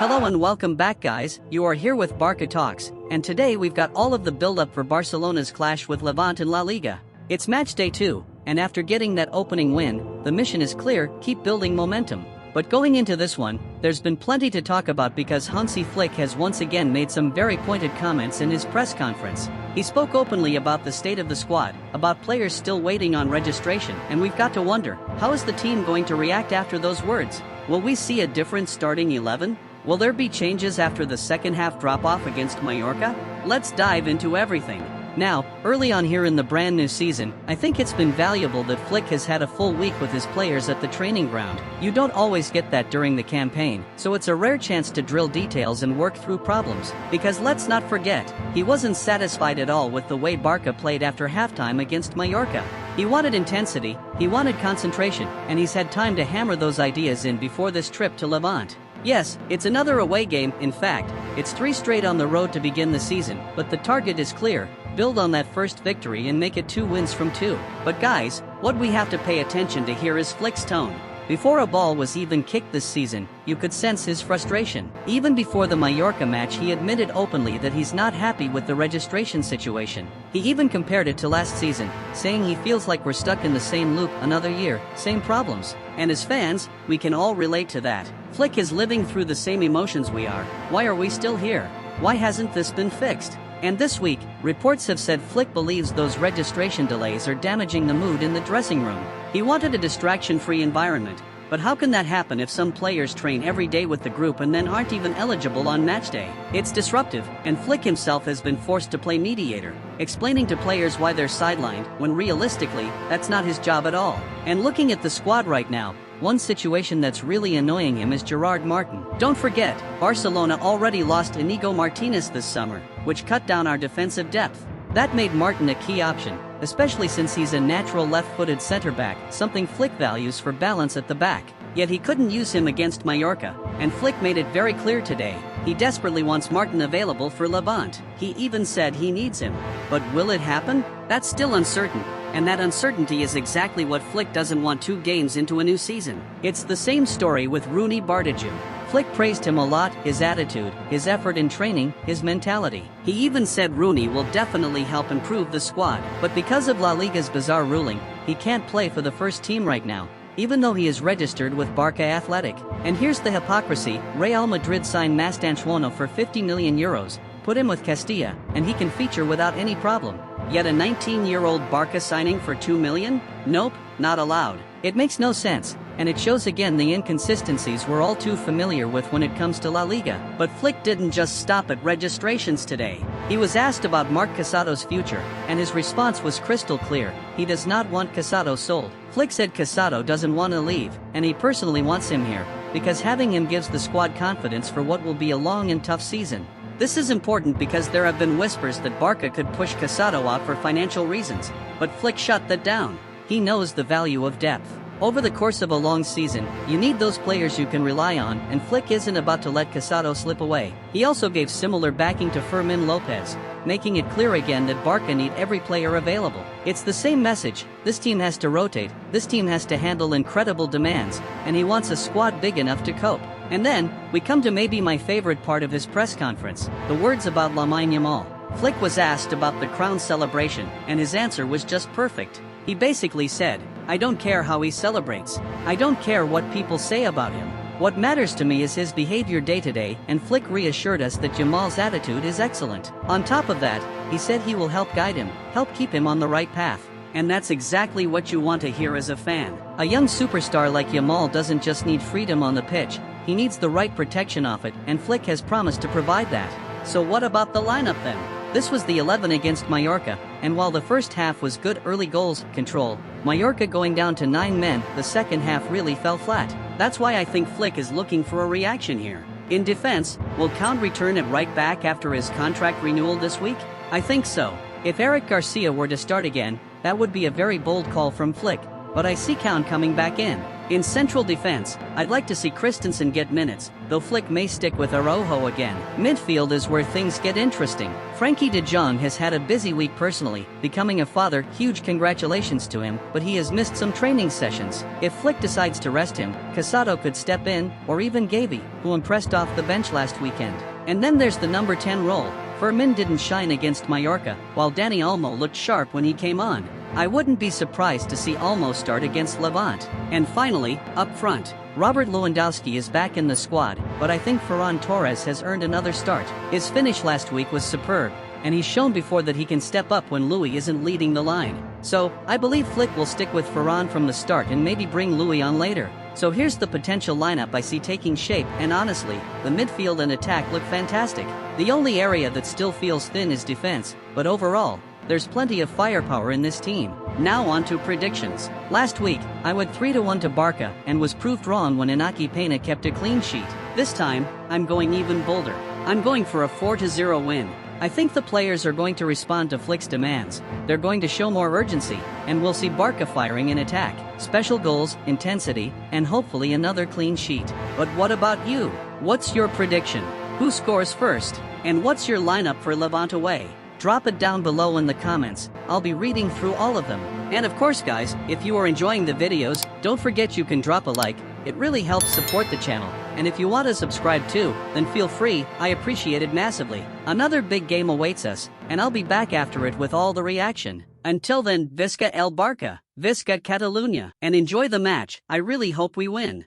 Hello and welcome back, guys. You are here with Barca Talks, and today we've got all of the build-up for Barcelona's clash with Levante in La Liga. It's match day 2, and after getting that opening win, the mission is clear: keep building momentum. But going into this one, there's been plenty to talk about because Hansi Flick has once again made some very pointed comments in his press conference. He spoke openly about the state of the squad, about players still waiting on registration, and we've got to wonder, how is the team going to react after those words? Will we see a different starting 11? Will there be changes after the second half drop-off against Mallorca? Let's dive into everything. Now, early on here in the brand new season, I think it's been valuable that Flick has had a full week with his players at the training ground. You don't always get that during the campaign, so it's a rare chance to drill details and work through problems. Because let's not forget, he wasn't satisfied at all with the way Barca played after halftime against Mallorca. He wanted intensity, he wanted concentration, and he's had time to hammer those ideas in before this trip to Levante. Yes, it's another away game. In fact, it's 3 straight on the road to begin the season, but the target is clear: build on that first victory and make it 2 wins from 2. But guys, what we have to pay attention to here is Flick's tone. Before a ball was even kicked this season, you could sense his frustration. Even before the Mallorca match, he admitted openly that he's not happy with the registration situation. He even compared it to last season, saying he feels like we're stuck in the same loop another year, same problems. And as fans, we can all relate to that. Flick is living through the same emotions we are. Why are we still here? Why hasn't this been fixed? And this week, reports have said Flick believes those registration delays are damaging the mood in the dressing room. He wanted a distraction-free environment, but how can that happen if some players train every day with the group and then aren't even eligible on match day? It's disruptive, and Flick himself has been forced to play mediator, explaining to players why they're sidelined, when realistically, that's not his job at all. And looking at the squad right now, one situation that's really annoying him is Gerard Martin. Don't forget, Barcelona already lost Inigo Martinez this summer, which cut down our defensive depth. That made Martin a key option, especially since he's a natural left-footed center-back, something Flick values for balance at the back. Yet he couldn't use him against Mallorca, and Flick made it very clear today: he desperately wants Martin available for Levante. He even said he needs him. But will it happen? That's still uncertain. And that uncertainty is exactly what Flick doesn't want 2 games into a new season. It's the same story with Rooney Bardadjou. Flick praised him a lot: his attitude, his effort in training, his mentality. He even said Rooney will definitely help improve the squad. But because of La Liga's bizarre ruling, he can't play for the first team right now, even though he is registered with Barca Athletic. And here's the hypocrisy: Real Madrid signed Mastantuono for €50 million, put him with Castilla, and he can feature without any problem. Yet a 19-year-old Barca signing for €2 million? Nope, not allowed. It makes no sense, and it shows again the inconsistencies we're all too familiar with when it comes to La Liga. But Flick didn't just stop at registrations today. He was asked about Marc Casado's future, and his response was crystal clear: he does not want Casado sold. Flick said Casado doesn't want to leave, and he personally wants him here, because having him gives the squad confidence for what will be a long and tough season. This is important because there have been whispers that Barca could push Casado out for financial reasons, but Flick shut that down. He knows the value of depth. Over the course of a long season, you need those players you can rely on, and Flick isn't about to let Casado slip away. He also gave similar backing to Fermín López, making it clear again that Barca need every player available. It's the same message: this team has to rotate, this team has to handle incredible demands, and he wants a squad big enough to cope. And then, we come to maybe my favorite part of his press conference: the words about Lamine Yamal. Flick was asked about the crown celebration, and his answer was just perfect. He basically said, "I don't care how he celebrates. I don't care what people say about him. What matters to me is his behavior day to day," and Flick reassured us that Yamal's attitude is excellent. On top of that, he said he will help guide him, help keep him on the right path. And that's exactly what you want to hear as a fan. A young superstar like Yamal doesn't just need freedom on the pitch, he needs the right protection off it, and Flick has promised to provide that. So what about the lineup then? This was the 11 against Mallorca, and while the first half was good early goals control, Mallorca going down to 9 men, the second half really fell flat. That's why I think Flick is looking for a reaction here. In defense, will Count return at right back after his contract renewal this week? I think so. If Eric Garcia were to start again, that would be a very bold call from Flick, but I see Count coming back in. In central defense, I'd like to see Christensen get minutes, though Flick may stick with Araujo again. Midfield is where things get interesting. Frenkie de Jong has had a busy week personally, becoming a father, huge congratulations to him, but he has missed some training sessions. If Flick decides to rest him, Casado could step in, or even Gavi, who impressed off the bench last weekend. And then there's the number 10 role. Fermín didn't shine against Mallorca, while Dani Olmo looked sharp when he came on. I wouldn't be surprised to see Olmo start against Levante. And finally, up front, Robert Lewandowski is back in the squad, but I think Ferran Torres has earned another start. His finish last week was superb, and he's shown before that he can step up when Louis isn't leading the line. So, I believe Flick will stick with Ferran from the start and maybe bring Louis on later. So here's the potential lineup I see taking shape, and honestly, the midfield and attack look fantastic. The only area that still feels thin is defense, but overall, there's plenty of firepower in this team. Now on to predictions. Last week, I went 3-1 to Barca and was proved wrong when Inaki Peña kept a clean sheet. This time, I'm going even bolder. I'm going for a 4-0 win. I think the players are going to respond to Flick's demands. They're going to show more urgency, and we'll see Barca firing in attack, special goals, intensity, and hopefully another clean sheet. But what about you? What's your prediction? Who scores first? And what's your lineup for Levante away? Drop it down below in the comments. I'll be reading through all of them. And of course guys, if you are enjoying the videos, don't forget you can drop a like. It really helps support the channel. And if you want to subscribe too, then feel free, I appreciate it massively. Another big game awaits us, and I'll be back after it with all the reaction. Until then, Visca el Barca, Visca Catalunya, and enjoy the match. I really hope we win.